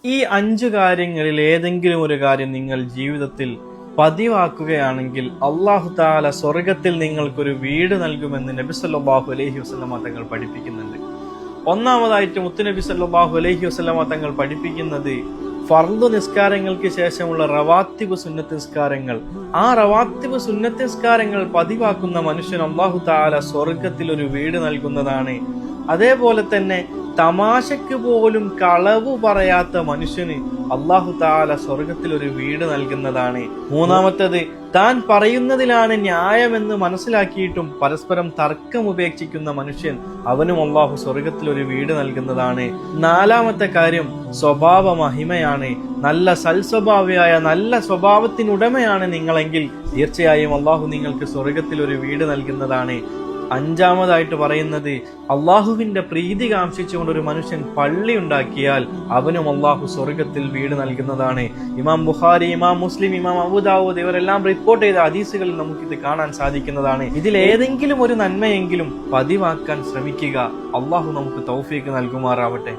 ഈ 5 കാര്യങ്ങളിൽ ഏതെങ്കിലും ഒരു കാര്യം നിങ്ങൾ ജീവിതത്തിൽ പതിവാക്കുകയാണെങ്കിൽ അല്ലാഹു തആല സ്വർഗത്തിൽ നിങ്ങൾക്കൊരു വീട് നൽകുമെന്ന് നബി സല്ലല്ലാഹു അലൈഹി വസല്ലമ തങ്ങൾ പഠിപ്പിക്കുന്നുണ്ട്. ഒന്നാമതായിട്ട് മുത്തുനബി സല്ലല്ലാഹു അലൈഹി വസല്ലമ തങ്ങൾ പഠിപ്പിക്കുന്നത് ഫർദ് നിസ്കാരങ്ങൾക്ക് ശേഷമുള്ള റവാത്തിബ് സുന്നത്ത് നിസ്കാരങ്ങൾ. ആ റവാത്തിബ് സുന്നത്ത് നിസ്കാരങ്ങൾ പതിവാക്കുന്ന മനുഷ്യൻ അല്ലാഹു തആല സ്വർഗത്തിൽ ഒരു വീട് നൽകുന്നതാണ്. അതേപോലെ തന്നെ തമാശക്ക് പോലും കളവ് പറയാത്ത മനുഷ്യന് അല്ലാഹു തആല സ്വർഗത്തിൽ ഒരു വീട് നൽകുന്നതാണ്. മൂന്നാമത്തേത്, താൻ പറയുന്നതിലാണ് ന്യായമെന്ന് മനസ്സിലാക്കിയിട്ടും പരസ്പരം തർക്കം ഉപേക്ഷിക്കുന്ന മനുഷ്യൻ, അവനും അല്ലാഹു സ്വർഗത്തിൽ ഒരു വീട് നൽകുന്നതാണ്. നാലാമത്തെ കാര്യം സ്വഭാവ മഹിമയാണ്. നല്ല സൽസ്വഭാവിയായ നല്ല സ്വഭാവത്തിനുടമയാണ് നിങ്ങളെങ്കിൽ തീർച്ചയായും അല്ലാഹു നിങ്ങൾക്ക് സ്വർഗത്തിൽ ഒരു വീട് നൽകുന്നതാണ്. അഞ്ചാമതായിട്ട് പറയുന്നത്, അള്ളാഹുവിന്റെ പ്രീതി കാംക്ഷിച്ചുകൊണ്ട് ഒരു മനുഷ്യൻ പള്ളി ഉണ്ടാക്കിയാൽ അവനും അള്ളാഹു സ്വർഗത്തിൽ വീട് നൽകുന്നതാണ്. ഇമാം ബുഖാരി, ഇമാം മുസ്ലിം, ഇമാം അബൂദാവൂദ് ഇവരെല്ലാം റിപ്പോർട്ട് ചെയ്ത ഹദീസുകളിൽ നമുക്കിത് കാണാൻ സാധിക്കുന്നതാണ്. ഇതിൽ ഏതെങ്കിലും ഒരു നന്മയെങ്കിലും പതിവാക്കാൻ ശ്രമിക്കുക. അള്ളാഹു നമുക്ക് തൗഫീക്ക് നൽകുമാറാവട്ടെ.